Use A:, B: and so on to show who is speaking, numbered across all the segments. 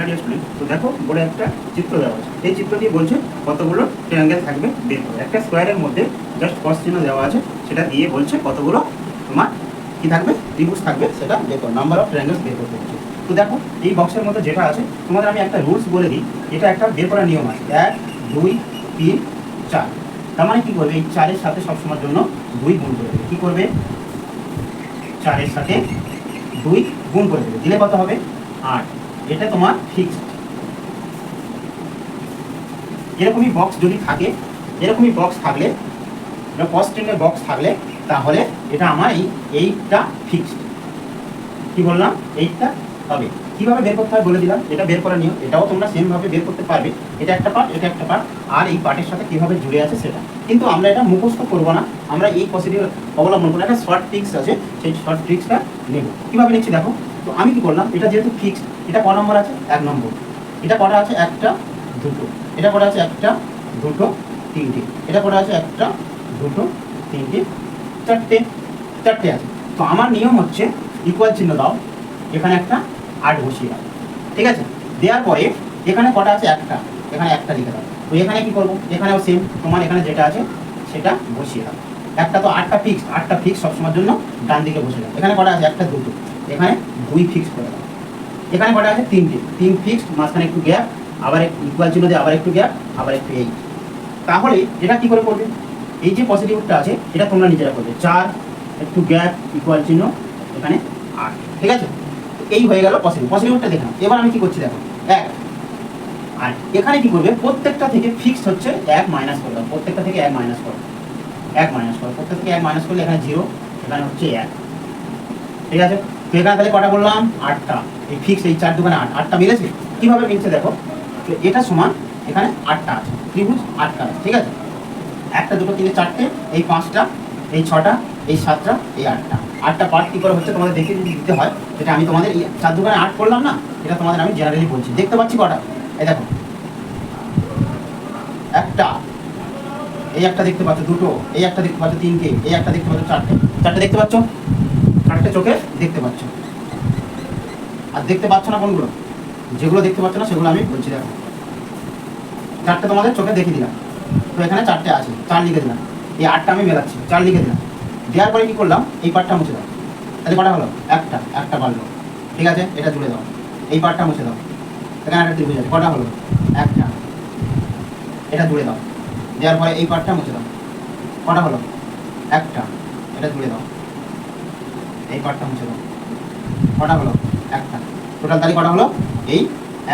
A: Third year student. তো দেখো বোর্ডে একটা চিত্র দেওয়া আছে, এই চিত্র দিয়ে বলছে কতগুলো ট্রায়াঙ্গেল থাকবে বের করো। একটা স্কোয়ারের মধ্যে জাস্ট ক্রস চিহ্ন দেওয়া আছে, সেটা দিয়ে বলছে কতগুলো তোমার কি থাকবে, ত্রিভুজ থাকবে, সেটা বের করো, নাম্বার অফ ট্রায়াঙ্গেলস বের করতে হচ্ছে। তো দেখো এই বক্সের মধ্যে যেটা আছে, তোমাদের আমি একটা রুলস বলে দিই, এটা একটা বের করার নিয়ম আছে, 1 2 3 4। তার মানে কি করবে, এই 4-এর সাথে সবসময়ের জন্য 2 গুণ করে দেবে। কি করবে, 4-এর সাথে 2 গুণ করে দেবে, দিলে কত হবে 8। এটা তোমার ফিক্সড। এরকমই বক্স যদি থাকে, এরকমই বক্স থাকলে, কস্টিংয়ের বক্স থাকলে, তাহলে এটা আমার এইটা ফিক্সড। কি বললাম, এইটা হবে। কিভাবে বের করতে হয় বলে দিলাম, এটা বের করার নিয়ম, এটাও তোমরা সেম ভাবে বের করতে পারবে। এটা একটা পার্ট, এটা একটা পার্ট, আর এই পার্টের সাথে কিভাবে জুড়ে আছে সেটা। কিন্তু আমরা এটা মুখস্থ করবো না, আমরা এই প্রসিডিউর অবলম্বন করবো। একটা শর্ট ট্রিক্স আছে, সেই শর্ট ট্রিক্সটা নেব। কিভাবে নিচ্ছি দেখো। তো আমি কি করলাম, এটা যেহেতু ফিক্সড, এটা ক নম্বর আছে, 1 নম্বর। এটা কটা আছে, একটা দুটো। এটা কটা আছে, একটা দুটো তিনটে। এটা কটা আছে, একটা দুটো তিনটে চারটে, চারটে আছে। তো আমার নিয়ম হচ্ছে ইকুয়াল চিহ্ন দাও, এখানে একটা 8 বসিয়ে দাও, ঠিক আছে। দেওয়ার পরে এখানে কটা আছে, একটা, এখানে একটা লিখে দাও। তো এখানে কি করবো, এখানেও সেম, তোমার এখানে যেটা আছে সেটা বসিয়ে দাও। একটা তো 8টা ফিক্স, 8টা ফিক্স সবসময়ের জন্য ডান দিকে বসে দাও। এখানে কটা আছে, একটা দুটো, এখানে 2 ফিক্স করে দাও। এখানে কটা আছে, তিনটে, 3 ফিক্সড, মাঝখানে একটু গ্যাপ, আবার ইকুয়াল চিহ্ন দিয়ে আবার একটু গ্যাপ, আবার একটু 8। তাহলে এটা কি করে করবে, এই যে পজিটিভটা আছে এটা তোমরা নিজেরা করবে, 4 একটু গ্যাপ ইকুয়াল চিহ্ন, এখানে 8, ঠিক আছে। এই হয়ে গেল পজিটিভ। পজিটিভটা দেখলাম, এবার আমি কি করছি দেখো, 1। আর এখানে কি করবে, প্রত্যেকটা থেকে ফিক্সড হচ্ছে 1 মাইনাস করে দাও, প্রত্যেকটা থেকে 1 মাইনাস করো, 1 মাইনাস করো, প্রত্যেক থেকে 1 মাইনাস করলে এখানে 0, এখানে হচ্ছে 1, ঠিক আছে। তো এখানে তাহলে কটা বললাম, 8টা। এই ফিক্স, এই 4 দোকানে 8, 8টা মিলেছে। কিভাবে মিলছে দেখো, এটা সমান এখানে 8টা আছে, ত্রিভুজ 8টা আছে, ঠিক আছে। একটা দুটো তিনটে চারটে, এই 5টা, এই 6টা, এই 7টা, এই 8টা। 8টা পার্ট কি করে হচ্ছে তোমাদের দেখে দিতে হয়, এটা আমি তোমাদের এই 4 দোকানে 8 করলাম না, এটা তোমাদের আমি জেনারেলি বলছি। দেখতে পাচ্ছি কটা, এই দেখো একটা, এই একটা দেখতে পাচ্ছ, দুটো, এই একটা দেখতে পাচ্ছ, তিনটে, এই একটা দেখতে পাচ্ছ, চারটে, চারটে দেখতে পাচ্ছ, চারটে চোখে দেখতে পাচ্ছ। আর দেখতে পাচ্ছ না কোনগুলো, যেগুলো দেখতে পাচ্ছ না সেগুলো আমি বলছি দেখো। চারটে তোমাদের চোখে দেখে দিলাম, তো এখানে 4টে আছে, 4 লিখে দিলাম। এই 8টা আমি মেলাচ্ছি, 4 লিখে দিলাম। দেওয়ার পরে কি করলাম, এই পার্টটা মুছে দাও। তাহলে কটা হলো, একটা, একটা বাড়লো, ঠিক আছে। এটা জুড়ে দাও, এই পার্টটা মুছে দাও, এখানে একটা ত্রিভুজ আছে, কটা হলো, একটা, এটা জুড়ে দাও। দেওয়ার পরে এই পার্টটা মুছে দাও, কটা হলো, একটা, এটা জুড়ে দাও, এই পার্টটা মুছে দাও, কটা হলো, একটা। টোটাল তাহলে কটা হলো, এই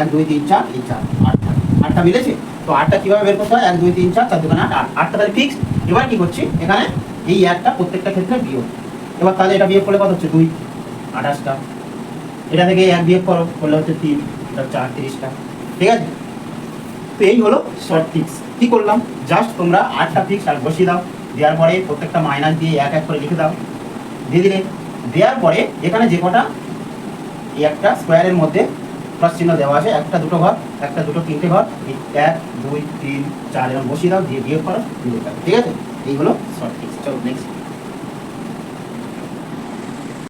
A: 1 2 3 4, এই 4, 8টা, 8টা মিলেছে। তো 8টা কিভাবে বের করতে হয়, 1 2 3 4, 4 দোকানে 8, 8টা তাহলে ফিক্স। এবার কি করছি, এখানে এই একটা প্রত্যেকটা ক্ষেত্রে বিয়োগ। এবার তাহলে এটা বিয়োগ করলে কত হচ্ছে, 2, 28টা। এটা থেকে 1 বিয়োগ করলে হচ্ছে 3, এটা 4, 30টা, ঠিক আছে। তো এই হলো শর্ট ফিক্স। কি করলাম, জাস্ট তোমরা 8টা ফিক্স আর বসিয়ে দাও। দেওয়ার পরে প্রত্যেকটা মাইনাস দিয়ে 1 1 করে লিখে দাও, দিয়ে দিলে। দেওয়ার পরে এখানে যে কটা, এই একটা স্কোয়ারের মধ্যে প্লাস চিহ্ন দেওয়া আছে, একটা দুটো ঘর, একটা দুটো তিনটে ঘর, এই 1 2 3 4 এরকম বসিয়ে দাও, দিয়ে বিয়োগ করো, ঠিক আছে। এই হলো শর্ট ফিক্স। চলো নেক্সট।